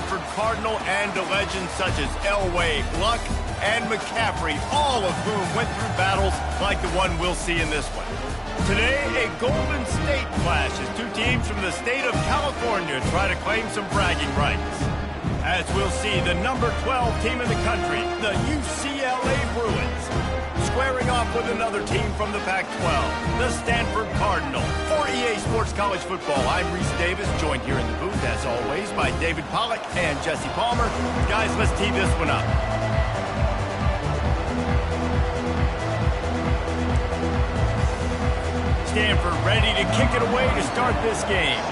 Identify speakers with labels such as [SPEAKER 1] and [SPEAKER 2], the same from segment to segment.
[SPEAKER 1] Stanford Cardinal and to legends such as Elway, Luck, and McCaffrey, all of whom went through battles like the one we'll see in this one. Today, a Golden State clash as two teams from the state of California try to claim some bragging rights. As we'll see, the number 12 team in the country, the UCLA Bruins, squaring off with another team from the Pac-12, the Stanford Cardinal. For EA Sports College Football, I'm Reese Davis, joined here in the booth, as always, by David Pollack and Jesse Palmer. Guys, let's tee this one up. Stanford ready to kick it away to start this game.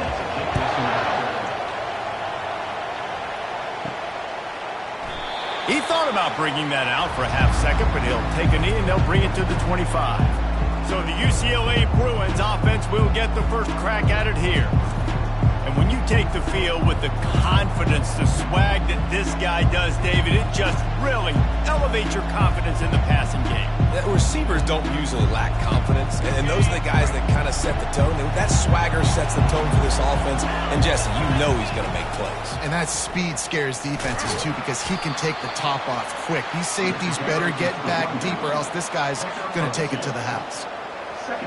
[SPEAKER 1] He thought about bringing that out for a half second, but he'll take a knee and they'll bring it to the 25. So the UCLA Bruins offense will get the first crack at it here. And when you take the field with the confidence, the swag that this guy does, David, it just really elevates your confidence in the passing game.
[SPEAKER 2] Receivers don't usually lack confidence, and those are the guys that kind of set the tone. And that swagger sets the tone for this offense. And Jesse, you know he's going to make plays.
[SPEAKER 3] And that speed scares defenses too, because he can take the top off quick. These safeties better get back deep, or else this guy's going to take it to the house.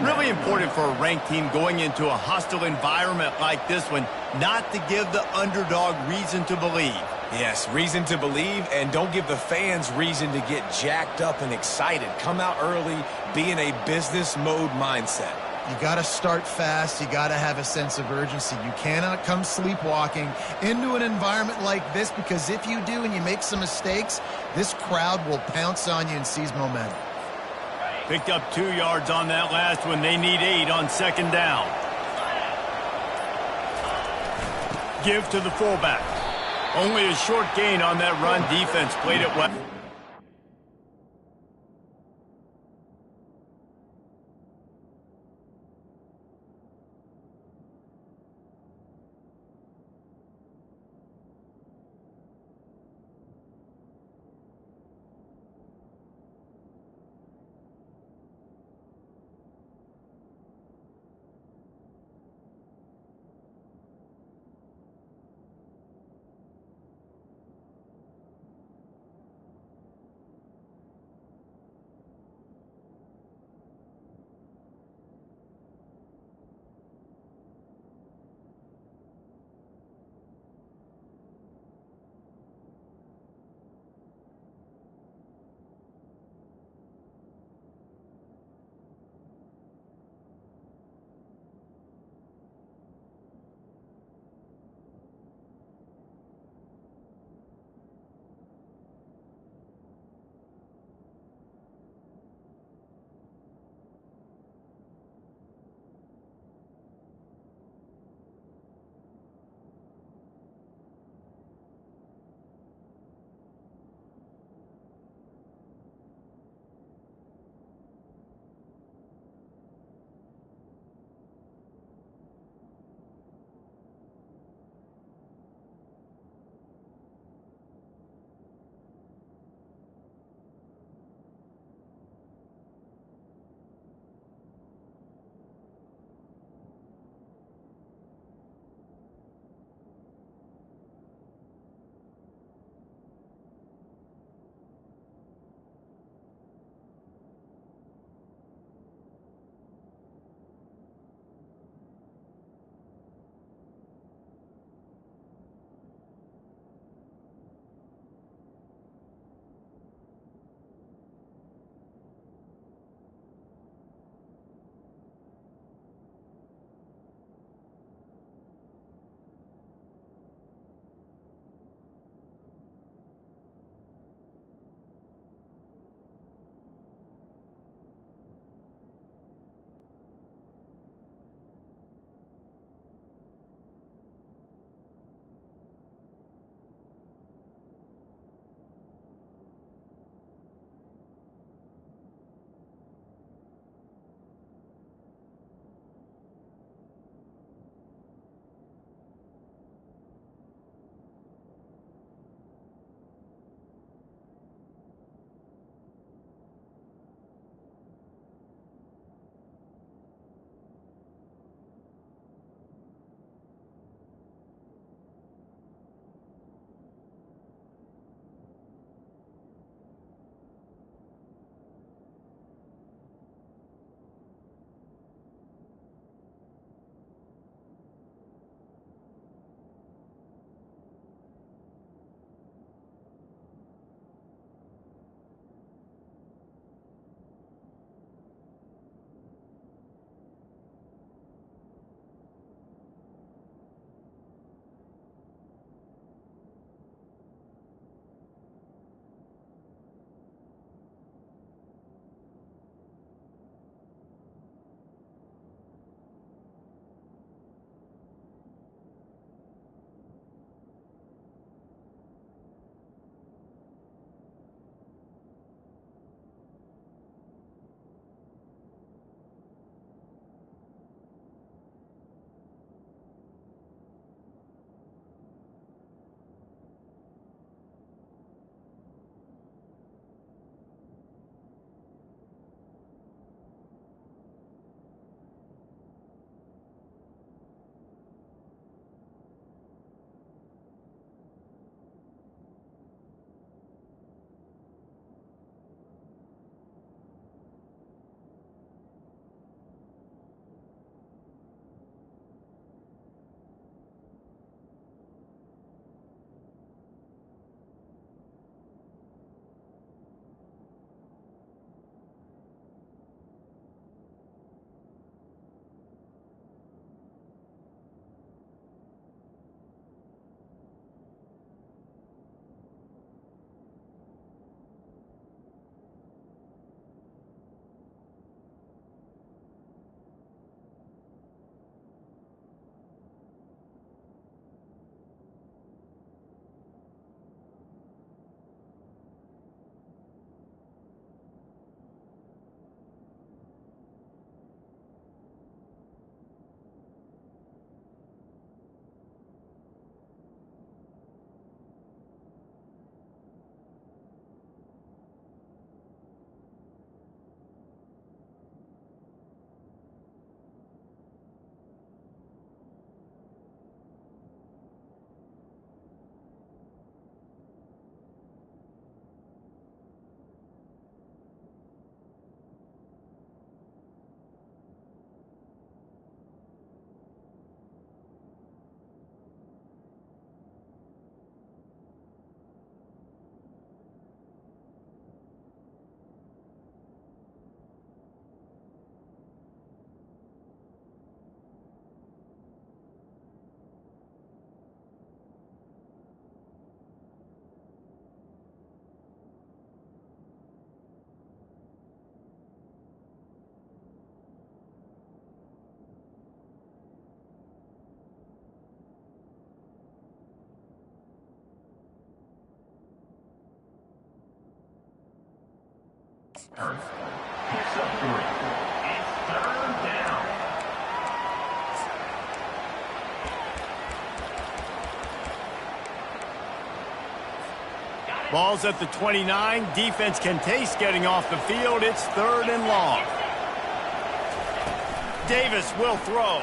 [SPEAKER 1] Really important for a ranked team going into a hostile environment like this one, not to give the underdog reason to believe.
[SPEAKER 2] Yes, reason to believe, and don't give the fans reason to get jacked up and excited. Come out early, be in a business mode mindset.
[SPEAKER 3] You got to start fast. You got to have a sense of urgency. You cannot come sleepwalking into an environment like this, because if you do and you make some mistakes, this crowd will pounce on you and seize momentum.
[SPEAKER 1] Picked up 2 yards on that last one. They need 8 on second down. Give to the fullback. Only a short gain on that run. Defense played it well.
[SPEAKER 4] Picks up 3. It's 3rd down.
[SPEAKER 1] Ball's at the 29. Defense can taste getting off the field. It's 3rd and long. Davis will throw.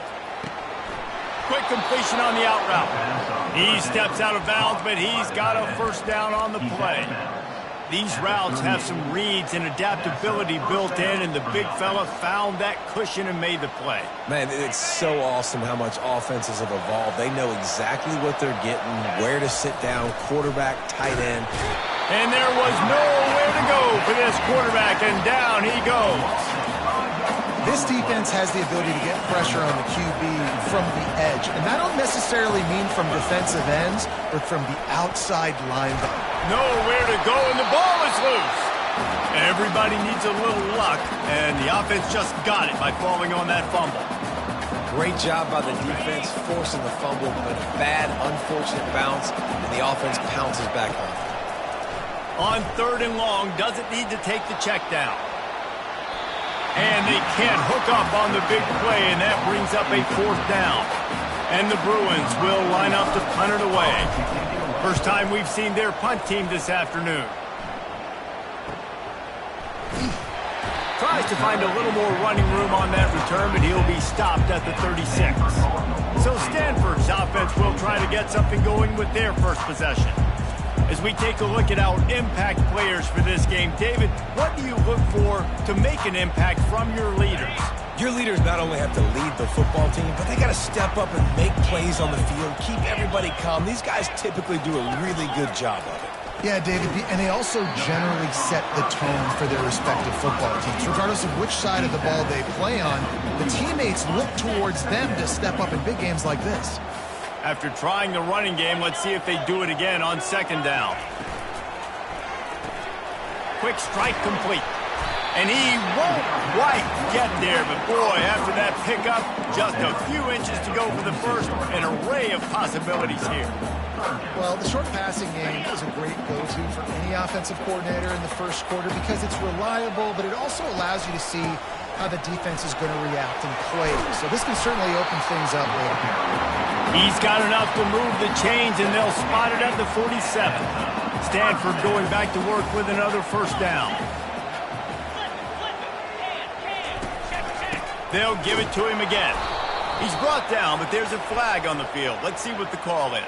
[SPEAKER 1] Quick completion on the out route. He steps out of bounds, but he's got a first down on the play. These routes have some reads and adaptability built in, and the big fella found that cushion and made the play.
[SPEAKER 2] Man, it's so awesome how much offenses have evolved. They know exactly what they're getting, where to sit down, quarterback, tight end.
[SPEAKER 1] And there was nowhere to go for this quarterback, and down he goes.
[SPEAKER 3] This defense has the ability to get pressure on the QB from the edge. And that don't necessarily mean from defensive ends, but from the outside linebacker.
[SPEAKER 1] Nowhere to go, and the ball is loose. Everybody needs a little luck, and the offense just got it by falling on that fumble.
[SPEAKER 2] Great job by the defense forcing the fumble, but a bad, unfortunate bounce, and the offense pounces back on.
[SPEAKER 1] On 3rd and long, doesn't need to take the check down. And they can't hook up on the big play, and that brings up a 4th down. And the Bruins will line up to punt it away. First time we've seen their punt team this afternoon. Tries to find a little more running room on that return, but he'll be stopped at the 36. So Stanford's offense will try to get something going with their first possession. As we take a look at our impact players for this game, David, what do you look for to make an impact from your leaders?
[SPEAKER 2] Your leaders not only have to lead the football team, but they got to step up and make plays on the field, keep everybody calm. These guys typically do a really good job of it.
[SPEAKER 3] Yeah, David, and they also generally set the tone for their respective football teams. Regardless of which side of the ball they play on, the teammates look towards them to step up in big games like this.
[SPEAKER 1] After trying the running game, let's see if they do it again on 2nd down. Quick strike complete. And he won't quite get there, but boy, after that pickup, just a few inches to go for the first. An array of possibilities here.
[SPEAKER 3] Well, the short passing game is a great go-to for any offensive coordinator in the first quarter because it's reliable, but it also allows you to see how the defense is going to react and play. So this can certainly open things up later.
[SPEAKER 1] He's got enough to move the chains, and they'll spot it at the 47. Stanford going back to work with another first down. They'll give it to him again. He's brought down, but there's a flag on the field. Let's see what the call is.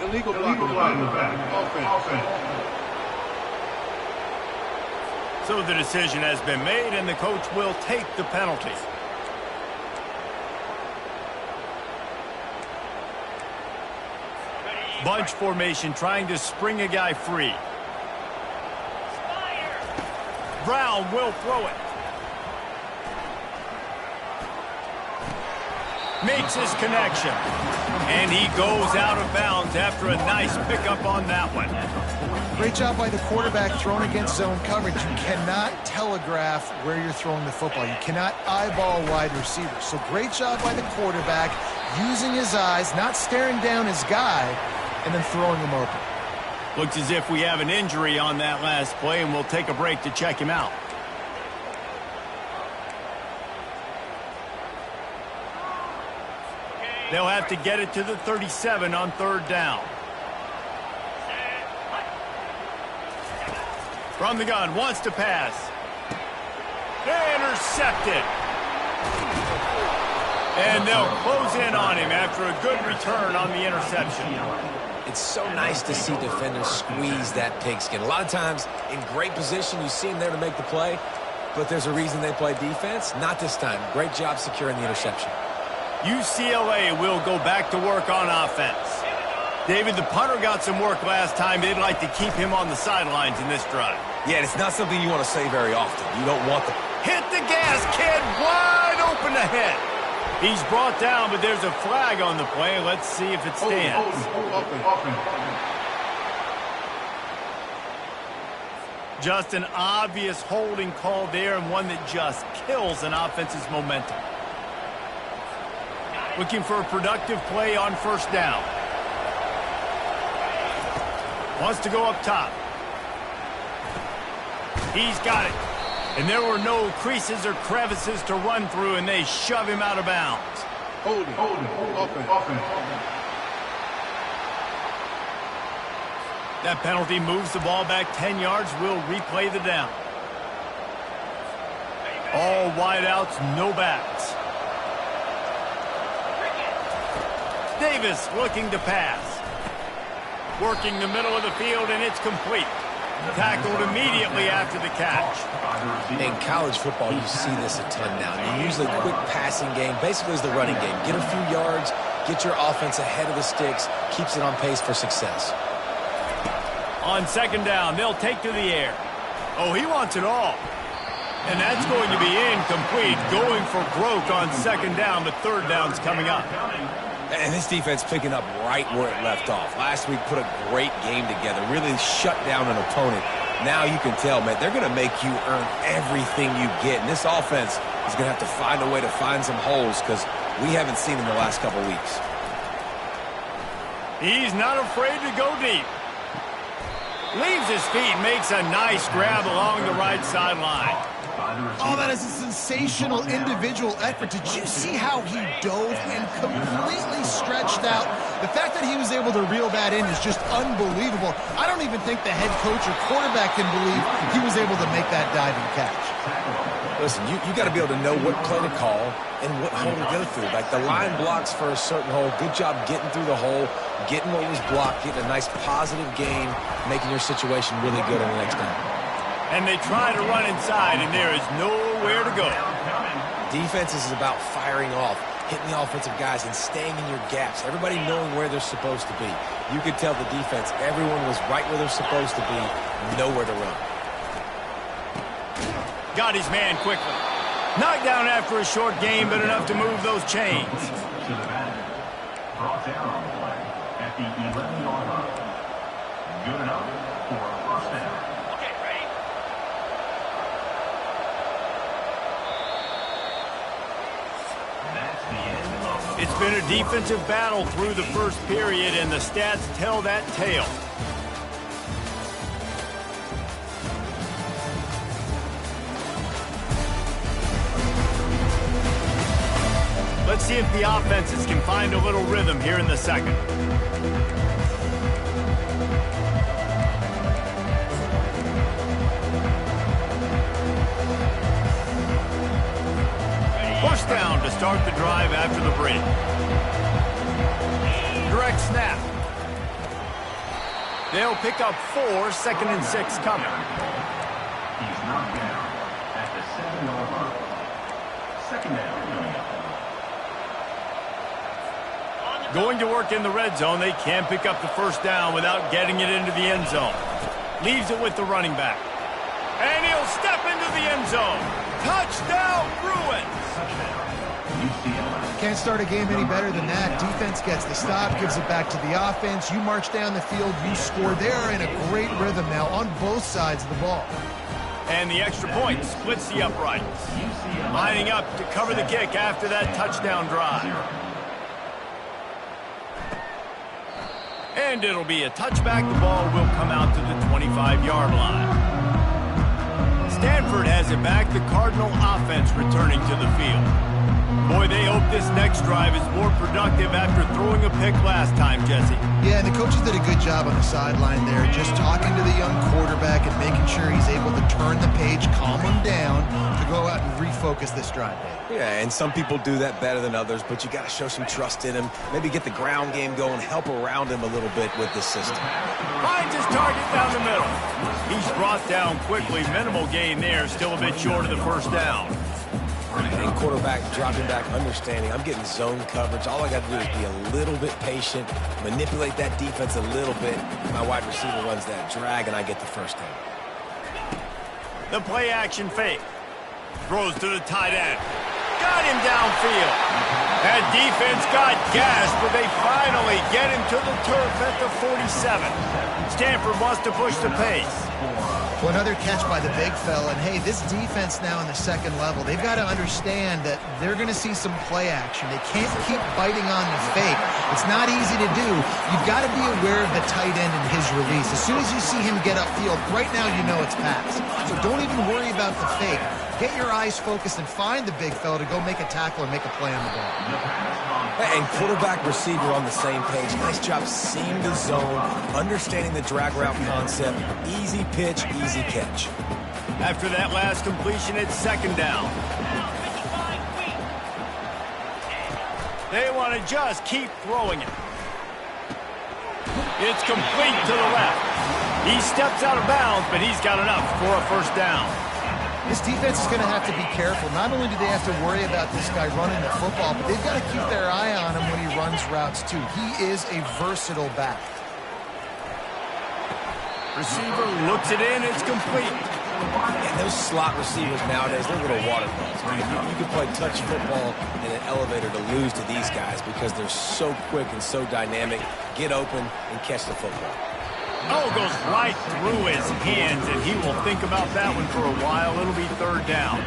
[SPEAKER 4] Illegal block in the back. Offense.
[SPEAKER 1] So the decision has been made, and the coach will take the penalty. Bunch formation trying to spring a guy free. Brown will throw it. Makes his connection. And he goes out of bounds after a nice pickup on that one.
[SPEAKER 3] Great job by the quarterback throwing against zone coverage. You cannot telegraph where you're throwing the football. You cannot eyeball wide receivers. So great job by the quarterback using his eyes, not staring down his guy, and then throwing him open.
[SPEAKER 1] Looks as if we have an injury on that last play, and we'll take a break to check him out. They'll have to get it to the 37 on 3rd down. From the gun, wants to pass. Intercepted. And they'll close in on him after a good return on the interception.
[SPEAKER 2] It's so nice to see defenders squeeze that pigskin. A lot of times, in great position, you see them there to make the play, but there's a reason they play defense. Not this time. Great job securing the interception.
[SPEAKER 1] UCLA will go back to work on offense. David, the punter got some work last time. They'd like to keep him on the sidelines in this drive.
[SPEAKER 2] Yeah, it's not something you want to say very often. You don't want the...
[SPEAKER 1] Hit the gas, kid! Wide open ahead. He's brought down, but there's a flag on the play. Let's see if it stands. Just an obvious holding call there, and one that just kills an offense's momentum. Looking for a productive play on 1st down. Wants to go up top. He's got it. And there were no creases or crevices to run through, and they shove him out of bounds.
[SPEAKER 4] Holding. Offense.
[SPEAKER 1] That penalty moves the ball back 10 yards. We'll replay the down. All wideouts, no backs. Davis looking to pass. Working the middle of the field, and it's complete. Tackled immediately after the catch.
[SPEAKER 2] In college football, you see this a ton now. You usually quick passing game, basically is the running game. Get a few yards, get your offense ahead of the sticks, keeps it on pace for success.
[SPEAKER 1] On second down, they'll take to the air. Oh, he wants it all. And that's going to be incomplete. Going for broke on second down, but third down's coming up.
[SPEAKER 2] And this defense picking up right where it left off. Last week put a great game together, really shut down an opponent. Now you can tell, man, they're going to make you earn everything you get. And this offense is going to have to find a way to find some holes because we haven't seen in the last couple weeks.
[SPEAKER 1] He's not afraid to go deep. Leaves his feet, makes a nice grab along the right sideline.
[SPEAKER 3] Oh, that is a sensational individual effort. Did you see how he dove and completely stretched out? The fact that he was able to reel that in is just unbelievable. I don't even think the head coach or quarterback can believe he was able to make that diving catch.
[SPEAKER 2] Listen, you got to be able to know what play to call and what hole to go through. Like the line blocks for a certain hole. Good job getting through the hole, getting what was blocked, getting a nice positive gain, making your situation really good on the next time.
[SPEAKER 1] And they try to run inside, and there is nowhere to go.
[SPEAKER 2] Defense is about firing off, hitting the offensive guys, and staying in your gaps. Everybody knowing where they're supposed to be. You could tell the defense, everyone was right where they're supposed to be, nowhere to run.
[SPEAKER 1] Got his man quickly. Knocked down after a short game, but enough to move those chains.
[SPEAKER 4] Brought down on the play at the 11-yard line. Good enough for a first down.
[SPEAKER 1] It's been a defensive battle through the first period, and the stats tell that tale. Let's see if the offenses can find a little rhythm here in the second. First down to start the drive after the break. Direct snap. They'll pick up 4, 2nd and 6 coming.
[SPEAKER 4] He's knocked down at the 7-yard line. Second down coming up.
[SPEAKER 1] Going to work in the red zone. They can pick up the first down without getting it into the end zone. Leaves it with the running back. And he'll step into the end zone. Touchdown, Bruins!
[SPEAKER 3] Can't start a game any better than that. Defense gets the stop, gives it back to the offense. You march down the field, you score. They're in a great rhythm now on both sides of the ball.
[SPEAKER 1] And the extra point splits the uprights. Lining up to cover the kick after that touchdown drive. And it'll be a touchback. The ball will come out to the 25-yard line. Stanford has it back. The Cardinal offense returning to the field. Boy, they hope this next drive is more productive after throwing a pick last time, Jesse.
[SPEAKER 3] Yeah, and the coaches did a good job on the sideline there, just talking to the young quarterback and making sure he's able to turn the page, calm him down to go out and refocus this drive, Dave.
[SPEAKER 2] Yeah, and some people do that better than others, but you got to show some trust in him. Maybe get the ground game going, help around him a little bit with this system.
[SPEAKER 1] Finds his target down the middle. He's brought down quickly. Minimal gain there, still a bit short of the first down.
[SPEAKER 2] And quarterback dropping back, understanding I'm getting zone coverage. All I got to do is be a little bit patient, manipulate that defense a little bit. My wide receiver runs that drag, and I get the first down.
[SPEAKER 1] The play action fake. Throws to the tight end. Got him downfield. That defense got gassed, but they finally get him to the turf at the 47. Stanford wants to push the pace.
[SPEAKER 3] Well, another catch by the big fella. And, hey, this defense now in the second level, they've got to understand that they're going to see some play action. They can't keep biting on the fake. It's not easy to do. You've got to be aware of the tight end and his release. As soon as you see him get upfield, right now you know it's pass. So don't even worry about the fake. Get your eyes focused and find the big fella to go make a tackle and make a play on the ball.
[SPEAKER 2] And quarterback receiver on the same page. Nice job seeing the zone, understanding the drag route concept. Easy pitch, easy catch.
[SPEAKER 1] After that last completion, it's second down. They want to just keep throwing it. It's complete to the left. He steps out of bounds, but he's got enough for a first down.
[SPEAKER 3] This defense is going to have to be careful. Not only do they have to worry about this guy running the football, but they've got to keep their eye on him when he runs routes, too. He is a versatile back.
[SPEAKER 1] Receiver looks it in. It's complete.
[SPEAKER 2] And those slot receivers nowadays, they're little water balls. I mean, you can play touch football in an elevator to lose to these guys because they're so quick and so dynamic. Get open and catch the football.
[SPEAKER 1] Oh, goes right through his hands, and he will think about that one for a while. It'll be third down.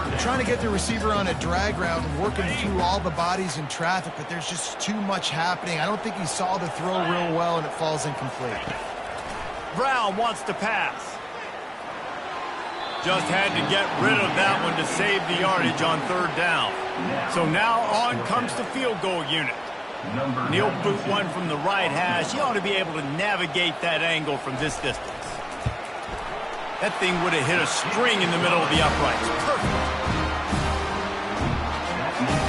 [SPEAKER 3] They're trying to get the receiver on a drag route and working through all the bodies in traffic, but there's just too much happening. I don't think he saw the throw real well, and it falls incomplete.
[SPEAKER 1] Brown wants to pass. Just had to get rid of that one to save the yardage on third down. So now on comes the field goal unit. He'll boot one from the right hash. He ought to be able to navigate that angle from this distance. That thing would have hit a string in the middle of the uprights. Perfect.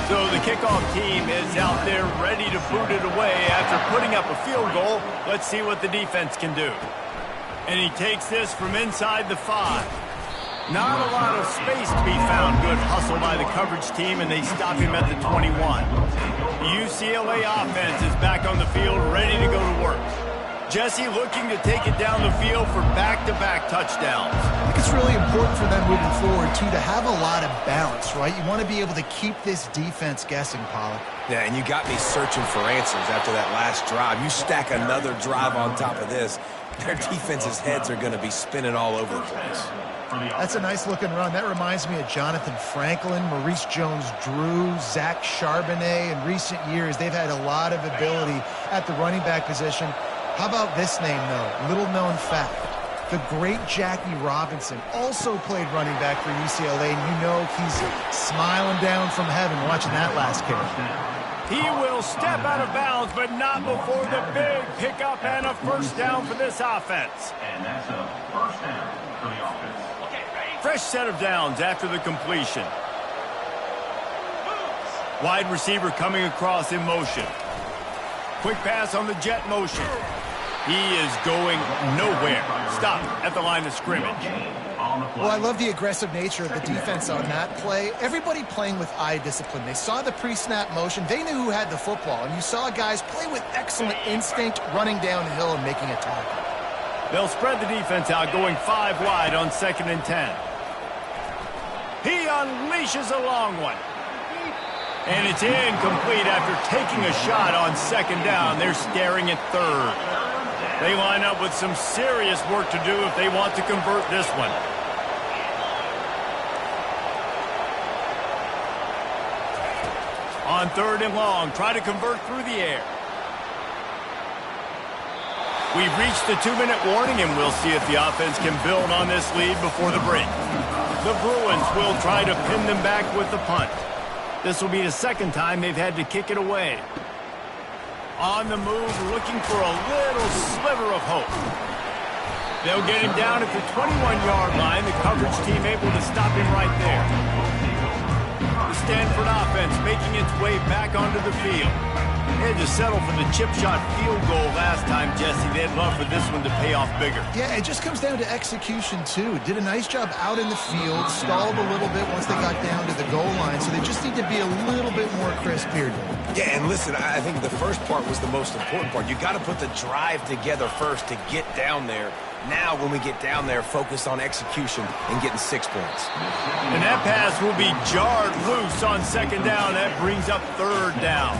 [SPEAKER 1] So the kickoff team is out there ready to boot it away after putting up a field goal. Let's see what the defense can do. And he takes this from inside the 5. Not a lot of space to be found. Good hustle by the coverage team, and they stop him at the 21. The UCLA offense is back on the field, ready to go to work. Jesse looking to take it down the field for back-to-back touchdowns.
[SPEAKER 3] I think it's really important for them moving forward, too, to have a lot of balance, right? You want to be able to keep this defense guessing, Pollack.
[SPEAKER 2] Yeah, and you got me searching for answers after that last drive. You stack another drive on top of this, their defense's heads are going to be spinning all over the place.
[SPEAKER 3] That's a nice-looking run. That reminds me of Jonathan Franklin, Maurice Jones-Drew, Zach Charbonnet. In recent years, they've had a lot of ability at the running back position. How about this name, though? Little-known fact. The great Jackie Robinson also played running back for UCLA, and you know he's smiling down from heaven watching that last carry.
[SPEAKER 1] He will step out of bounds, but not before the big pickup and a first down for this offense.
[SPEAKER 4] And that's a first down for the offense.
[SPEAKER 1] Fresh set of downs after the completion. Wide receiver coming across in motion. Quick pass on the jet motion. He is going nowhere. Stop at the line of scrimmage.
[SPEAKER 3] Well, I love the aggressive nature of the defense on that play. Everybody playing with eye discipline. They saw the pre-snap motion. They knew who had the football. And you saw guys play with excellent instinct, running downhill and making a tackle.
[SPEAKER 1] They'll spread the defense out, going 5 wide on 2nd and 10. He unleashes a long one. And it's incomplete after taking a shot on 2nd down. They're staring at 3rd. They line up with some serious work to do if they want to convert this one. On 3rd and long, try to convert through the air. We've reached the 2-minute warning, and we'll see if the offense can build on this lead before the break. The Bruins will try to pin them back with the punt. This will be the 2nd time they've had to kick it away. On the move, looking for a little sliver of hope. They'll get him down at the 21-yard line. The coverage team able to stop him right there. The Stanford offense making its way back onto the field. They had to settle for the chip shot field goal last time, Jesse. They'd love for this one to pay off bigger.
[SPEAKER 3] Yeah, it just comes down to execution, too. Did a nice job out in the field, stalled a little bit once they got down to the goal line, so they just need to be a little bit more crisp here.
[SPEAKER 2] Yeah, and listen, I think the first part was the most important part. You got to put the drive together first to get down there. Now, when we get down there, focus on execution and getting 6 points.
[SPEAKER 1] And that pass will be jarred loose on 2nd down. That brings up 3rd down.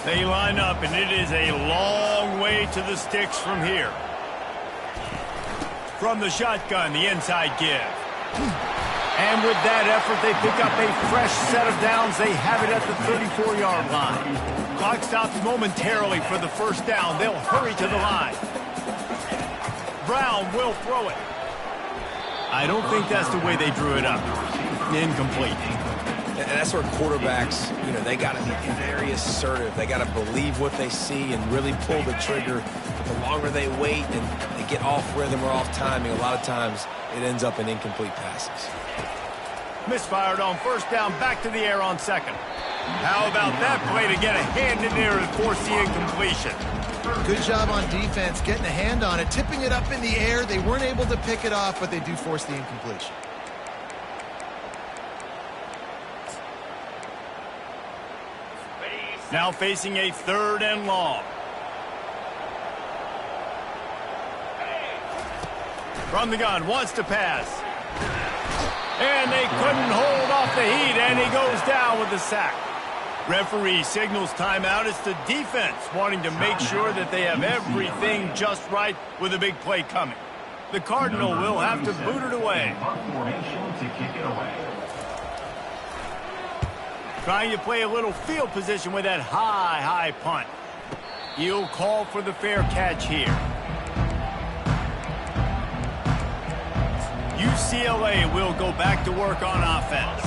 [SPEAKER 1] They line up, and it is a long way to the sticks from here. From the shotgun, the inside give. And with that effort, they pick up a fresh set of downs. They have it at the 34-yard line. Clock stops momentarily for the first down. They'll hurry to the line. Brown will throw it. I don't think that's the way they drew it up. Incomplete.
[SPEAKER 2] And that's where quarterbacks, they got to be very assertive. They got to believe what they see and really pull the trigger. The longer they wait and they get off rhythm or off timing, a lot of times it ends up in incomplete passes.
[SPEAKER 1] Misfired on first down, back to the air on second. How about that play to get a hand in there and force the incompletion?
[SPEAKER 3] Good job on defense, getting a hand on it, tipping it up in the air. They weren't able to pick it off, but they do force the incompletion.
[SPEAKER 1] Now facing a 3rd and long. From the gun, wants to pass. And they couldn't hold off the heat, and he goes down with the sack. Referee signals timeout. It's the defense wanting to make sure that they have everything just right with a big play coming. The Cardinal will have to boot it away. Trying to play a little field position with that high punt. He'll call for the fair catch here. UCLA will go back to work on offense.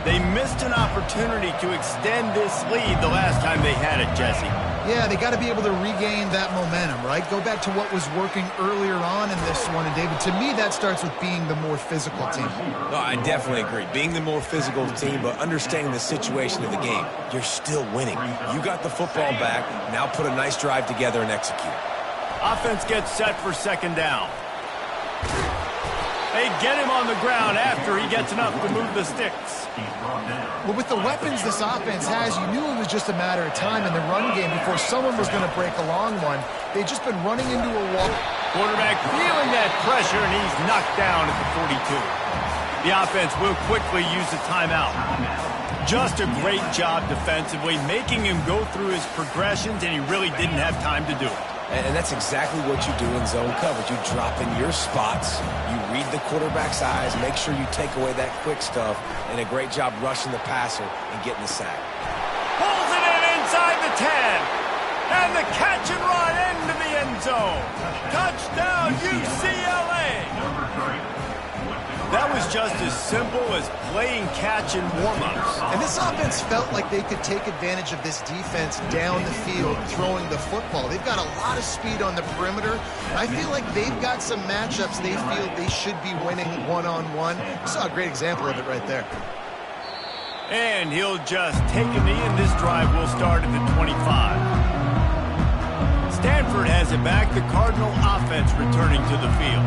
[SPEAKER 1] They missed an opportunity to extend this lead the last time they had it, Jesse.
[SPEAKER 3] Yeah, they got to be able to regain that momentum, right? Go back to what was working earlier on in this one. And, David, to me, that starts with being the more physical team.
[SPEAKER 2] No, I definitely agree. Being the more physical team, but understanding the situation of the game. You're still winning. You got the football back. Now put a nice drive together and execute.
[SPEAKER 1] Offense gets set for second down. They get him on the ground after he gets enough to move the sticks.
[SPEAKER 3] Well, with the weapons this offense has, you knew it was just a matter of time in the run game before someone was going to break a long one. They've just been running into a wall.
[SPEAKER 1] Quarterback feeling that pressure, and he's knocked down at the 42. The offense will quickly use the timeout. Just a great job defensively, making him go through his progressions, and he really didn't have time to do it.
[SPEAKER 2] And that's exactly what you do in zone coverage. You drop in your spots, you read the quarterback's eyes, make sure you take away that quick stuff, and a great job rushing the passer and getting the sack.
[SPEAKER 1] Pulls it in inside the 10. And the catch and run into the end zone. Touchdown, UCLA. That was just as simple as playing catch and warm-ups.
[SPEAKER 3] And this offense felt like they could take advantage of this defense down the field, throwing the football. They've got a lot of speed on the perimeter. I feel like they've got some matchups they feel they should be winning one-on-one. You saw a great example of it right there.
[SPEAKER 1] And he'll just take a knee, and this drive will start at the 25. Stanford has it back. The Cardinal offense returning to the field.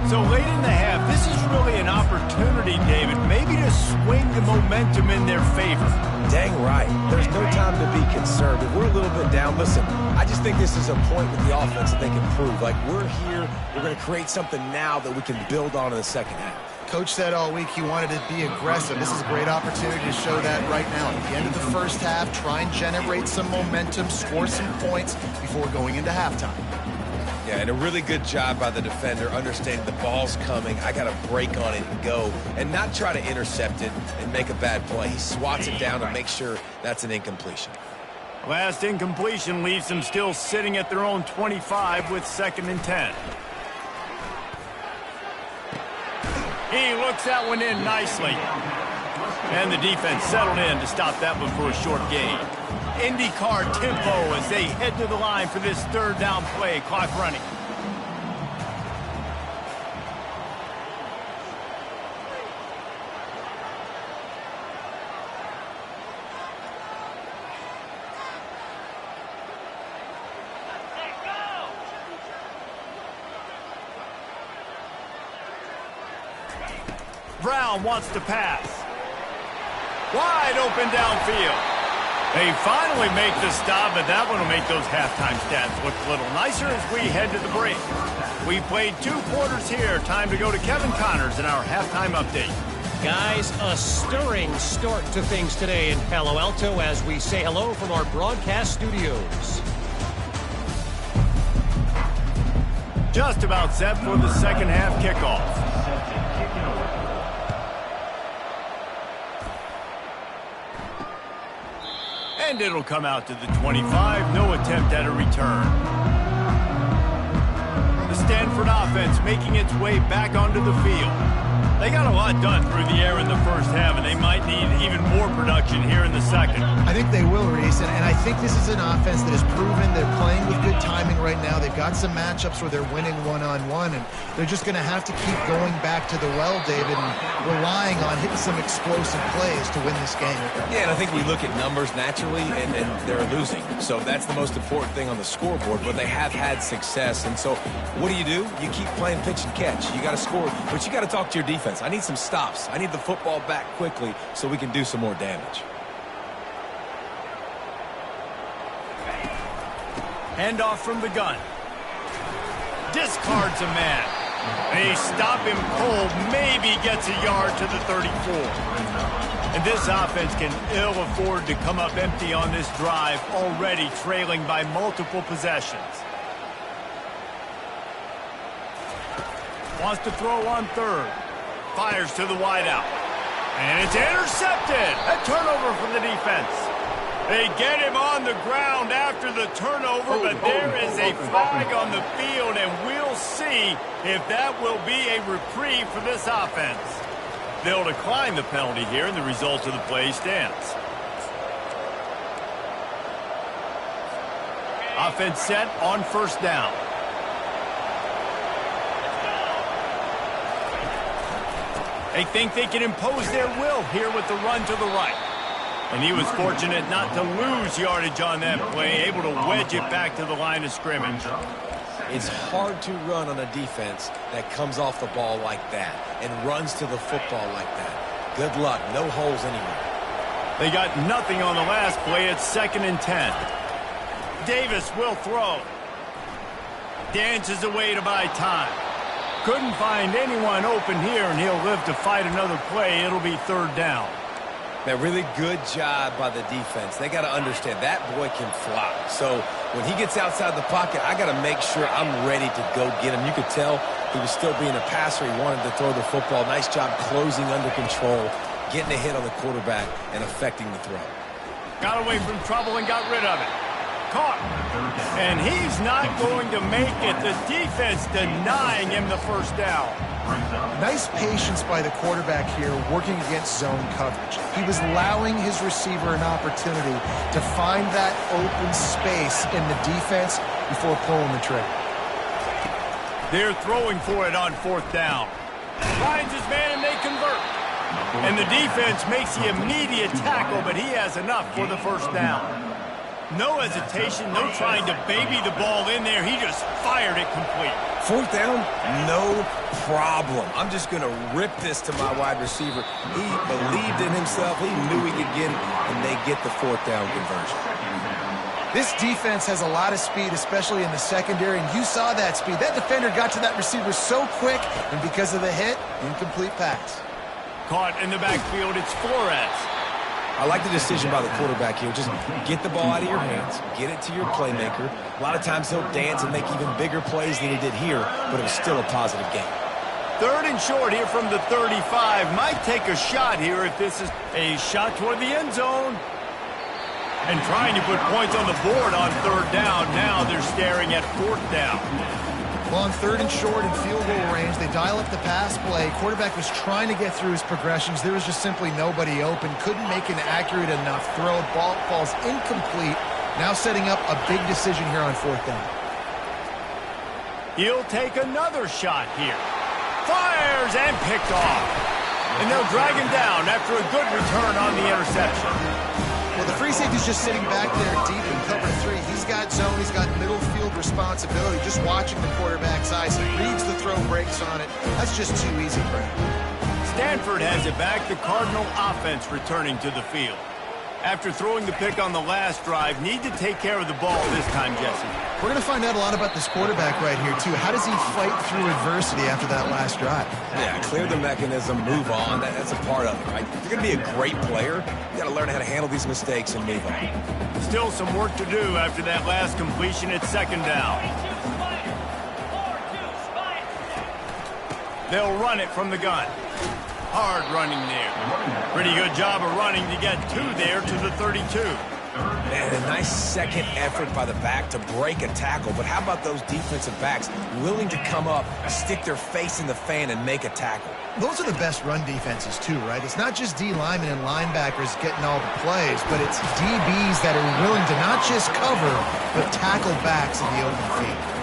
[SPEAKER 1] So late in the half, this is really an opportunity, David, maybe to swing the momentum in their favor.
[SPEAKER 2] Dang right. There's no time to be concerned. If we're a little bit down, listen, I just think this is a point with the offense that they can prove. Like, we're here, we're going to create something now that we can build on in the second half.
[SPEAKER 3] Coach said all week he wanted to be aggressive. This is a great opportunity to show that right now. At the end of the first half, try and generate some momentum, score some points before going into halftime.
[SPEAKER 2] Yeah, and a really good job by the defender, understanding the ball's coming. I got to break on it and go, and not try to intercept it and make a bad play. He swats it down to make sure that's an incompletion.
[SPEAKER 1] Last incompletion leaves them still sitting at their own 25 with 2nd and 10. He looks that one in nicely. And the defense settled in to stop that one for a short gain. IndyCar tempo as they head to the line for this 3rd down play. Clock running. Brown wants to pass. Wide open downfield. They finally make the stop, but that one will make those halftime stats look a little nicer as we head to the break. We played 2 quarters here. Time to go to Kevin Connors in our halftime update.
[SPEAKER 5] Guys, a stirring start to things today in Palo Alto as we say hello from our broadcast studios.
[SPEAKER 1] just about set for the second half kickoff.
[SPEAKER 4] Set to kick it away.
[SPEAKER 1] And it'll come out to the 25. No attempt at a return. The Stanford offense making its way back onto the field. They got a lot done through the air in the first half, and they might need even more production here in the second.
[SPEAKER 3] I think they will, Reese, and I think this is an offense that has proven they're playing with good timing right now. They've got some matchups where they're winning one-on-one, and they're just going to have to keep going back to the well, David, and relying on hitting some explosive plays to win this game.
[SPEAKER 2] Yeah, and I think we look at numbers naturally, and they're losing. So that's the most important thing on the scoreboard, but they have had success. And so what do? You keep playing pitch and catch. You got to score, but you got to talk to your defense. I need some stops. I need the football back quickly so we can do some more damage.
[SPEAKER 1] Handoff from the gun. Discards a man. They stop him cold. Maybe gets a yard to the 34. And this offense can ill afford to come up empty on this drive, already trailing by multiple possessions. Wants to throw on third. Fires to the wideout. And it's intercepted. A turnover from the defense. They get him on the ground after the turnover, but there is a flag on the field, and we'll see if that will be a reprieve for this offense. They'll decline the penalty here, and the result of the play stands. Offense set on first down. They think they can impose their will here with the run to the right. And he was fortunate not to lose yardage on that play, able to wedge it back to the line of scrimmage.
[SPEAKER 2] It's hard to run on a defense that comes off the ball like that and runs to the football like that. Good luck. No holes anywhere.
[SPEAKER 1] They got nothing on the last play. It's 2nd and 10. Davis will throw. Dances away to buy time. Couldn't find anyone open here, and he'll live to fight another play. It'll be 3rd down.
[SPEAKER 2] That really good job by the defense. They got to understand that boy can fly. So when he gets outside the pocket, I got to make sure I'm ready to go get him. You could tell he was still being a passer. He wanted to throw the football. Nice job closing under control, getting a hit on the quarterback, and affecting the throw.
[SPEAKER 1] Got away from trouble and got rid of it. Caught. And he's not going to make it. The defense denying him the first down.
[SPEAKER 3] Nice patience by the quarterback here working against zone coverage. He was allowing his receiver an opportunity to find that open space in the defense before pulling the trigger.
[SPEAKER 1] They're throwing for it on 4th down. Finds his man and they convert. And the defense makes the immediate tackle, but he has enough for the first down. No hesitation, no trying to baby the ball in there. He just fired it complete.
[SPEAKER 2] 4th down, no problem. I'm just going to rip this to my wide receiver. He believed in himself. He knew he could get it, and they get the 4th down conversion.
[SPEAKER 3] This defense has a lot of speed, especially in the secondary, and you saw that speed. That defender got to that receiver so quick, and because of the hit, incomplete pass.
[SPEAKER 1] Caught in the backfield, it's Flores.
[SPEAKER 2] I like the decision by the quarterback here. Just get the ball out of your hands, get it to your playmaker. A lot of times he'll dance and make even bigger plays than he did here, but it was still a positive game.
[SPEAKER 1] 3rd and short here from the 35. Might take a shot here if this is a shot toward the end zone. And trying to put points on the board on 3rd down. Now they're staring at 4th down.
[SPEAKER 3] Well, on 3rd and short in field goal range, they dial up the pass play. Quarterback was trying to get through his progressions. There was just simply nobody open. Couldn't make an accurate enough throw. Ball falls incomplete. Now setting up a big decision here on 4th down.
[SPEAKER 1] He'll take another shot here. Fires and picked off. And they'll drag him down after a good return on the interception.
[SPEAKER 3] Well, the free safety's just sitting back there deep in cover 3. He's got zone. He's got middle field responsibility. Just watching the quarterback's eyes. He reads the throw, breaks on it. That's just too easy for him.
[SPEAKER 1] Stanford has it back. The Cardinal offense returning to the field. After throwing the pick on the last drive, need to take care of the ball this time, Jesse.
[SPEAKER 3] We're going to find out a lot about this quarterback right here, too. How does he fight through adversity after that last drive?
[SPEAKER 2] Yeah, clear the mechanism, move on. That's a part of it, right? If you're going to be a great player, you got to learn how to handle these mistakes and move on.
[SPEAKER 1] Still some work to do after that last completion at 2nd down. They'll run it from the gun. Hard running there. Pretty good job of running to get 2 there to the 32.
[SPEAKER 2] And a nice second effort by the back to break a tackle. But how about those defensive backs willing to come up, stick their face in the fan, and make a tackle?
[SPEAKER 3] Those are the best run defenses, too, right? It's not just D linemen and linebackers getting all the plays, but it's DBs that are willing to not just cover, but tackle backs in the open field.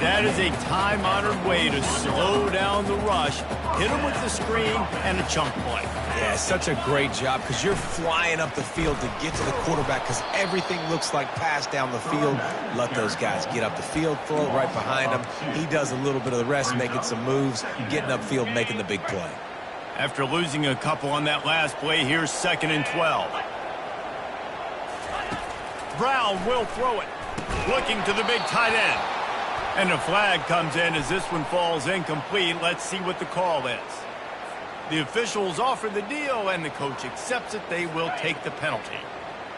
[SPEAKER 1] That is a time-honored way to slow down the rush, hit them with the screen, and a chunk play.
[SPEAKER 2] Yeah, such a great job because you're flying up the field to get to the quarterback because everything looks like pass down the field. Let those guys get up the field, throw it right behind him. He does a little bit of the rest, making some moves, getting upfield, making the big play.
[SPEAKER 1] After losing a couple on that last play, here's 2nd and 12. Brown will throw it, looking to the big tight end. And a flag comes in as this one falls incomplete. Let's see what the call is. The officials offer the deal, and the coach accepts it. They will take the penalty.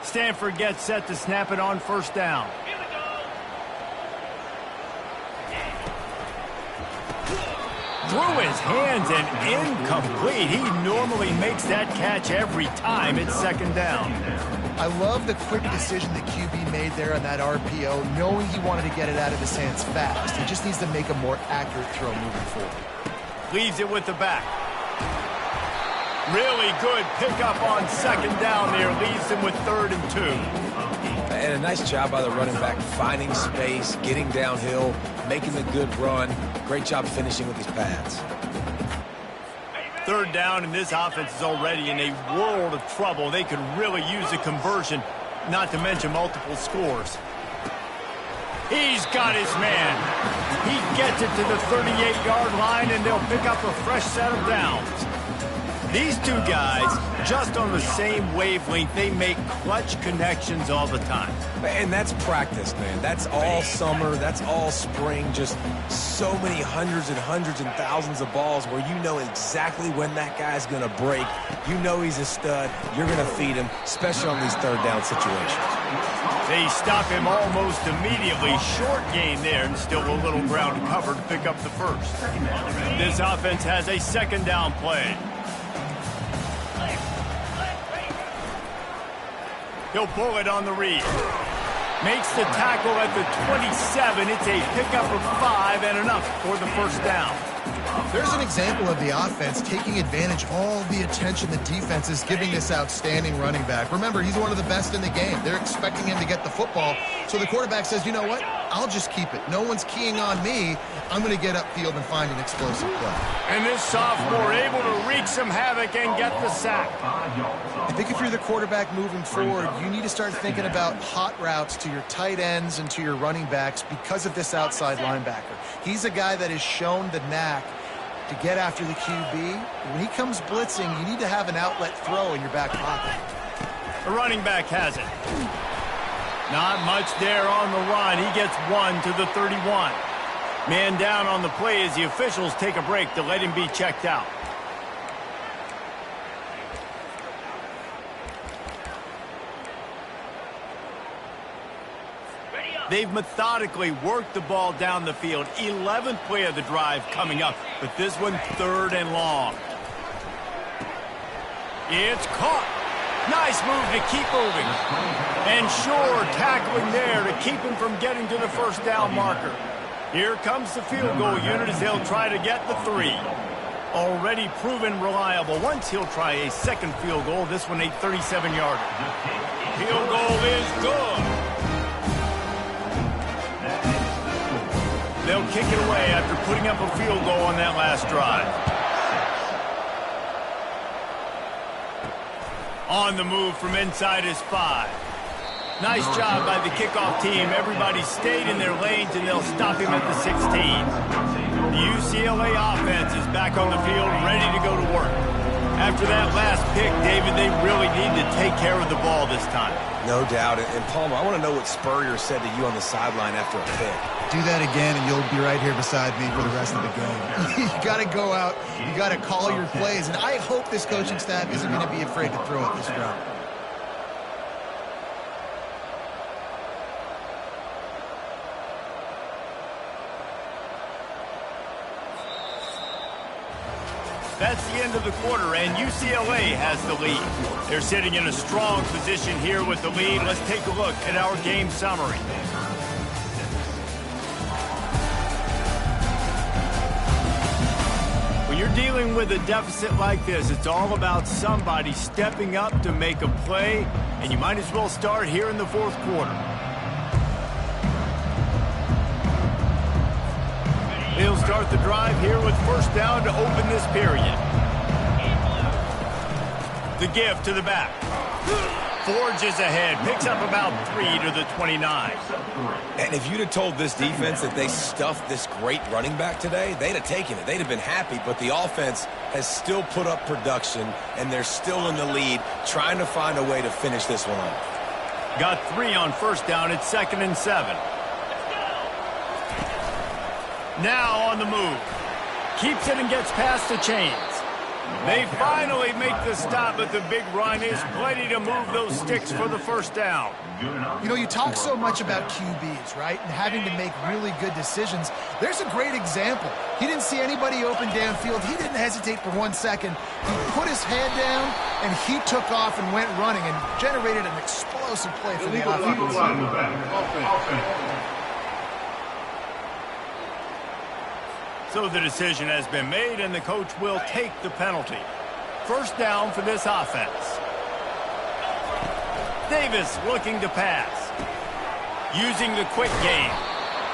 [SPEAKER 1] Stanford gets set to snap it on 1st down. Through his hands and incomplete. He normally makes that catch every time. It's 2nd down.
[SPEAKER 3] I love the quick decision the QB made there on that RPO, knowing he wanted to get it out of his hands fast. He just needs to make a more accurate throw moving forward.
[SPEAKER 1] Leaves it with the back. Really good pickup on 2nd down there. Leaves him with 3rd and 2.
[SPEAKER 2] And a nice job by the running back, finding space, getting downhill, making the good run. Great job finishing with his pads.
[SPEAKER 1] 3rd down, and this offense is already in a world of trouble. They could really use a conversion, not to mention multiple scores. He's got his man. He gets it to the 38-yard line, and they'll pick up a fresh set of downs. These two guys, just on the same wavelength, they make clutch connections all the time.
[SPEAKER 2] And that's practice, man. That's all summer. That's all spring. Just so many hundreds and thousands of balls where you know exactly when that guy's going to break. You know he's a stud. You're going to feed him, especially on these 3rd down situations.
[SPEAKER 1] They stop him almost immediately. Short gain there, and still a little ground cover to pick up the 1st. This offense has a 2nd down play. He'll pull it on the read. Makes the tackle at the 27. It's a pickup of 5 and enough for the 1st down.
[SPEAKER 3] There's an example of the offense taking advantage of all the attention the defense is giving this outstanding running back. Remember, he's one of the best in the game. They're expecting him to get the football. So the quarterback says, you know what? I'll just keep it. No one's keying on me. I'm going to get upfield and find an explosive play.
[SPEAKER 1] And this sophomore able to wreak some havoc and get the sack.
[SPEAKER 3] I think if you're the quarterback moving forward, you need to start thinking about hot routes to your tight ends and to your running backs because of this outside linebacker. He's a guy that has shown the knack to get after the QB. When he comes blitzing, you need to have an outlet throw in your back pocket.
[SPEAKER 1] The running back has it. Not much there on the run. He gets 1 to the 31. Man down on the play as the officials take a break to let him be checked out. They've methodically worked the ball down the field. 11th play of the drive coming up, but this one 3rd and long. It's caught. Nice move to keep moving. And Shore tackling there to keep him from getting to the 1st down marker. Here comes the field goal unit as they'll try to get the 3. Already proven reliable. Once he'll try a 2nd field goal, this one a 37-yarder. Field goal is good. They'll kick it away after putting up a field goal on that last drive. On the move from inside his 5. Nice job by the kickoff team. Everybody stayed in their lanes, and they'll stop him at the 16. The UCLA offense is back on the field, ready to go to work. After that last pick, David, they really need to take care of the ball this time.
[SPEAKER 2] No doubt. And Palmer, I want to know what Spurrier said to you on the sideline after a pick.
[SPEAKER 3] Do that again, and you'll be right here beside me for the rest of the game. You got to go out. You got to call your plays. And I hope this coaching staff isn't going to be afraid to throw it this round.
[SPEAKER 1] That's the end of the quarter, and UCLA has the lead. They're sitting in a strong position here with the lead. Let's take a look at our game summary. When you're dealing with a deficit like this, it's all about somebody stepping up to make a play, and you might as well start here in the fourth quarter. He'll start the drive here with first down to open this period. The give to the back. Forges ahead, picks up about 3 to the 29.
[SPEAKER 2] And if you'd have told this defense that they stuffed this great running back today, they'd have taken it. They'd have been happy, but the offense has still put up production, and they're still in the lead, trying to find a way to finish this one off.
[SPEAKER 1] Got 3 on first down. It's 2nd and 7. Now on the move. Keeps it and gets past the chains. They finally make the stop, but the big run is plenty to move those sticks for the first down.
[SPEAKER 3] You know, you talk so much about QBs, right, and having to make really good decisions. There's a great example. He didn't see anybody open downfield. He didn't hesitate for 1 second. He put his head down, and he took off and went running and generated an explosive play for the offense.
[SPEAKER 1] So the decision has been made, and the coach will take the penalty. First down for this offense. Davis looking to pass. Using the quick game.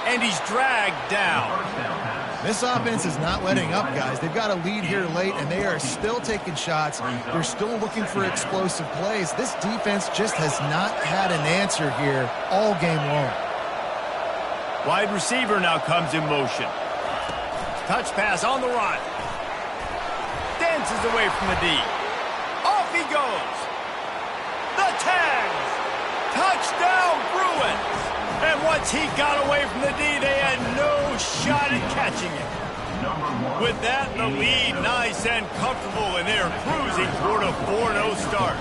[SPEAKER 1] And he's dragged down.
[SPEAKER 3] This offense is not letting up, guys. They've got a lead here late, and they are still taking shots. They're still looking for explosive plays. This defense just has not had an answer here all game long.
[SPEAKER 1] Wide receiver now comes in motion. Touch pass on the run. Dances away from the D. Off he goes. The tags. Touchdown Bruins. And once he got away from the D, they had no shot at catching it. With that, the lead nice and comfortable, and they're cruising toward a 4-0 start.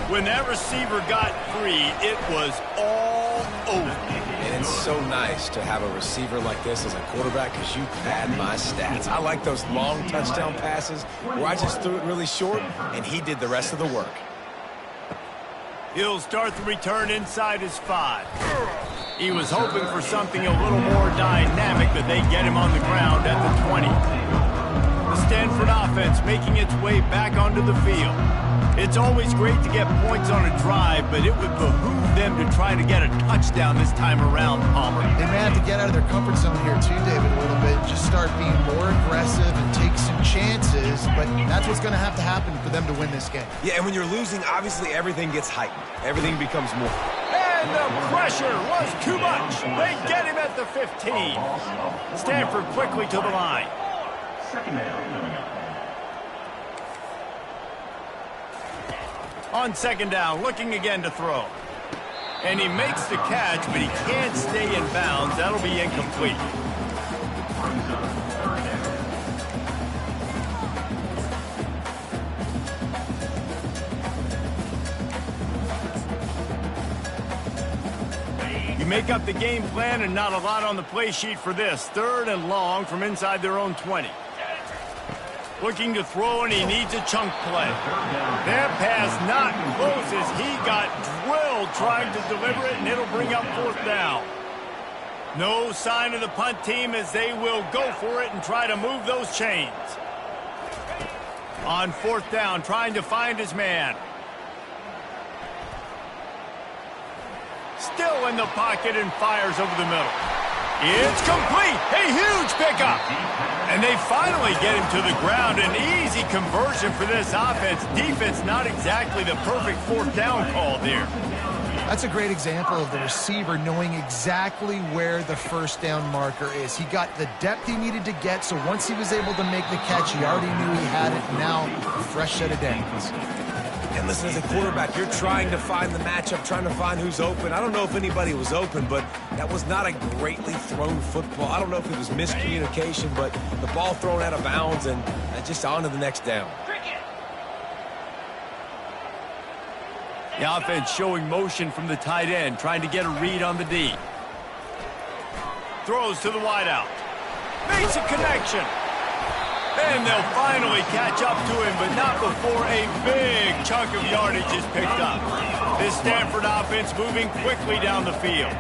[SPEAKER 1] When that receiver got free, it was all over.
[SPEAKER 2] And it's so nice to have a receiver like this as a quarterback because you pad my stats. I like those long touchdown passes where I just threw it really short, and he did the rest of the work.
[SPEAKER 1] He'll start the return inside his 5. He was hoping for something a little more dynamic, but they get him on the ground at the 20. The Stanford offense making its way back onto the field. It's always great to get points on a drive, but it would behoove them to try to get a touchdown this time around, Palmer.
[SPEAKER 3] They may have to get out of their comfort zone here too, David, a little bit. Just start being more aggressive and take some chances, but that's what's going to have to happen for them to win this game.
[SPEAKER 2] Yeah, and when you're losing, obviously everything gets heightened. Everything becomes more.
[SPEAKER 1] And the pressure was too much. They get him at the 15. Stanford quickly to the line.
[SPEAKER 4] Second down.
[SPEAKER 1] On second down, looking again to throw. And he makes the catch, but he can't stay in bounds. That'll be incomplete. You make up the game plan and not a lot on the play sheet for this. 3rd and long from inside their own 20. Looking to throw, and he needs a chunk play. That pass not close as he got drilled trying to deliver it, and it'll bring up 4th down. No sign of the punt team as they will go for it and try to move those chains. On 4th down, trying to find his man. Still in the pocket and fires over the middle. It's complete. A huge pickup. And they finally get him to the ground. An easy conversion for this offense. Defense not exactly the perfect 4th down call there.
[SPEAKER 3] That's a great example of the receiver knowing exactly where the first down marker is. He got the depth he needed to get, so once he was able to make the catch, he already knew he had it. Now, a fresh set of downs.
[SPEAKER 2] And listen, as a quarterback, you're trying to find the matchup, trying to find who's open. I don't know if anybody was open, but that was not a greatly thrown football. I don't know if it was miscommunication, but the ball thrown out of bounds and just on to the next down.
[SPEAKER 1] The offense showing motion from the tight end, trying to get a read on the D. Throws to the wideout. Makes a connection. And they'll finally catch up to him, but not before a big chunk of yardage is picked up. This Stanford offense moving quickly down the field.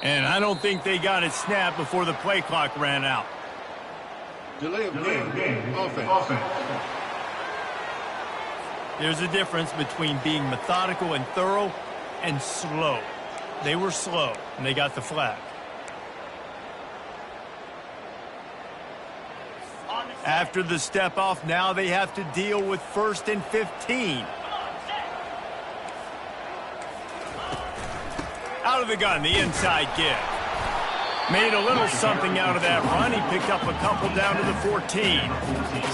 [SPEAKER 1] And I don't think they got it snapped before the play clock ran out.
[SPEAKER 6] Delay of game. Offense.
[SPEAKER 1] There's a difference between being methodical and thorough and slow. They were slow, and they got the flag. After the step off, now they have to deal with 1st and 15. Out of the gun, the inside give. Made a little something out of that run. He picked up a couple down to the 14.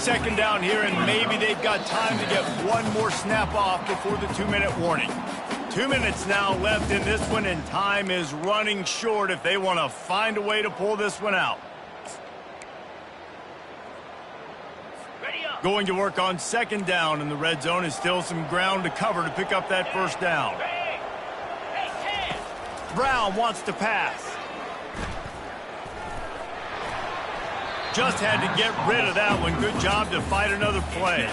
[SPEAKER 1] 2nd down here, and maybe they've got time to get one more snap off before the 2-minute warning. 2 minutes now left in this one, and time is running short if they want to find a way to pull this one out. Going to work on 2nd down, and the red zone is still some ground to cover to pick up that 1st down. Brown wants to pass. Just had to get rid of that one. Good job to fight another play.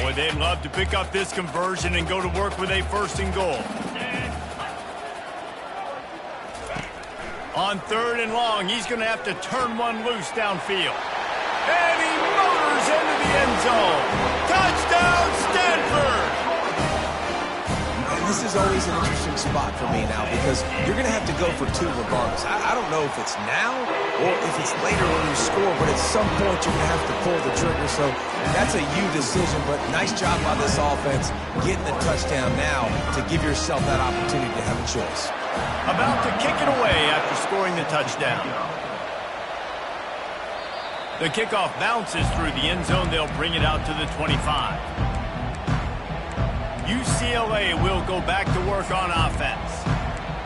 [SPEAKER 1] Boy, they'd love to pick up this conversion and go to work with a 1st and goal. On 3rd and long, he's going to have to turn one loose downfield. And he motors into the end zone. Touchdown, Stanford!
[SPEAKER 2] And this is always an interesting spot for me now because you're going to have to go for 2 regardless. I don't know if it's now or if it's later when you score, but at some point you're going to have to pull the trigger. So that's a you decision, but nice job by this offense getting the touchdown now to give yourself that opportunity to have a choice.
[SPEAKER 1] About to kick it away after scoring the touchdown. The kickoff bounces through the end zone. They'll bring it out to the 25. UCLA will go back to work on offense.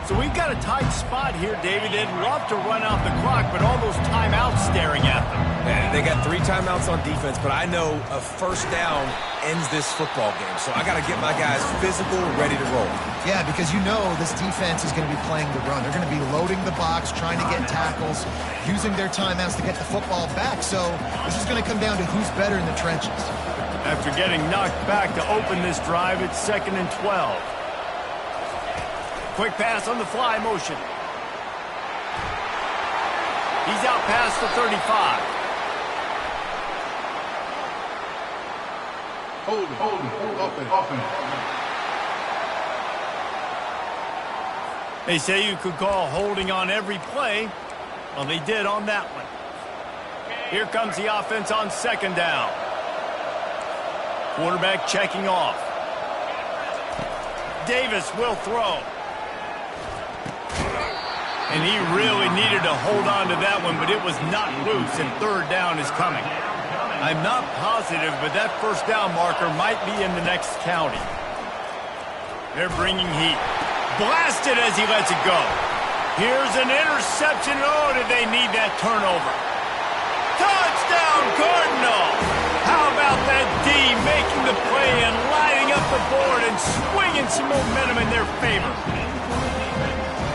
[SPEAKER 1] So we've got a tight spot here, David. They'd love to run out the clock, but all those timeouts staring at them.
[SPEAKER 2] Yeah, they got 3 timeouts on defense, but I know a 1st down ends this football game. So I got to get my guys physical, ready to roll.
[SPEAKER 3] Yeah, because you know this defense is going to be playing the run. They're going to be loading the box, trying to get tackles, using their timeouts to get the football back. So this is going to come down to who's better in the trenches.
[SPEAKER 1] After getting knocked back to open this drive, it's 2nd and 12. Quick pass on the fly motion. He's out past the 35.
[SPEAKER 6] Hold it.
[SPEAKER 1] They say you could call holding on every play. Well, they did on that one. Here comes the offense on 2nd down. Quarterback checking off. Davis will throw. And he really needed to hold on to that one, but it was not loose, and 3rd down is coming. I'm not positive, but that 1st down marker might be in the next county. They're bringing heat. Blasted as he lets it go. Here's an interception. Oh, did they need that turnover? Touchdown, Cardinal! How about that D making the play and lighting up the board and swinging some momentum in their favor?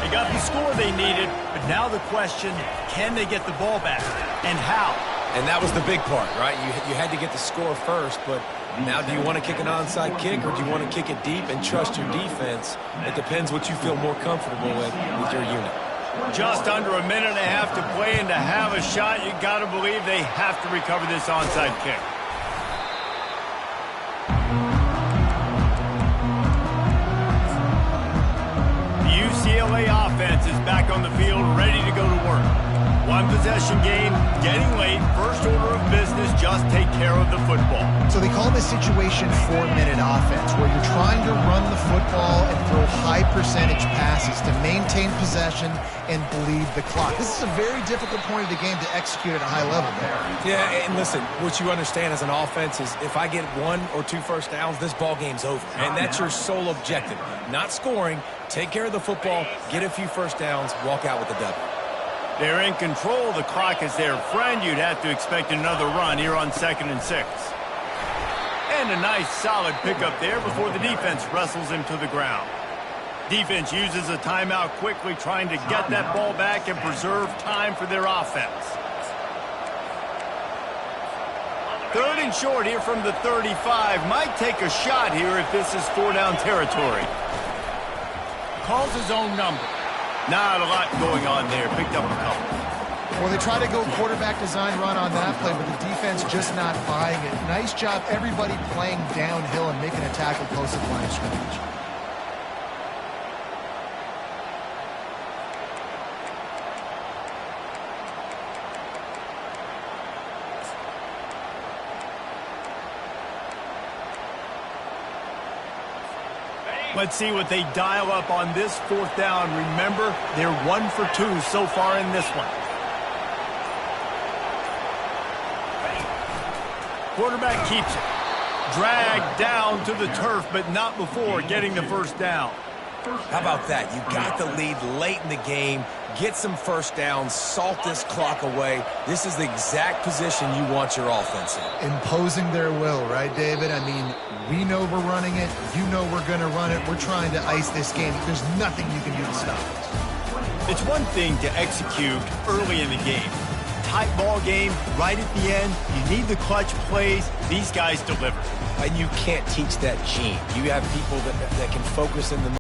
[SPEAKER 1] They got the score they needed, but now the question, can they get the ball back? And how?
[SPEAKER 2] And that was the big part, right? You had to get the score first, but now do you want to kick an onside kick or do you want to kick it deep and trust your defense? It depends what you feel more comfortable with your unit.
[SPEAKER 1] Just under a minute and a half to play, and to have a shot, you got to believe they have to recover this onside kick. The UCLA offense is back on the field, ready to go to work. One possession game, getting late, first order of business, just take care of the football.
[SPEAKER 3] So they call this situation 4-minute offense, where you're trying to run the football and throw high percentage passes to maintain possession and bleed the clock. This is a very difficult point of the game to execute at a high level there.
[SPEAKER 2] Yeah, and listen, what you understand as an offense is if I get 1 or 2 first downs, this ball game's over. And that's your sole objective. Not scoring, take care of the football, get a few first downs, walk out with the W.
[SPEAKER 1] They're in control. The clock is their friend. You'd have to expect another run here on 2nd and 6. And a nice solid pickup there before the defense wrestles him to the ground. Defense uses a timeout quickly, trying to get that ball back and preserve time for their offense. 3rd and short here from the 35. Might take a shot here if this is 4-down territory. Calls his own number. Not a lot going on there. Picked up a couple.
[SPEAKER 3] Well, they try to go quarterback design run on that play, but the defense just not buying it. Nice job, everybody playing downhill and making a tackle close to the line of scrimmage.
[SPEAKER 1] Let's see what they dial up on this 4th down. Remember, they're 1 for 2 so far in this one. Quarterback keeps it. Dragged down to the turf, but not before getting the first down.
[SPEAKER 2] How about that? You got the lead late in the game. Get some first downs. Salt this clock away. This is the exact position you want your offense in.
[SPEAKER 3] Imposing their will, right, David? I mean, we know we're running it. You know we're going to run it. We're trying to ice this game. There's nothing you can do to stop us.
[SPEAKER 1] It's one thing to execute early in the game. Tight ball game, right at the end. You need the clutch plays. These guys deliver.
[SPEAKER 2] And you can't teach that gene. You have people that can focus in the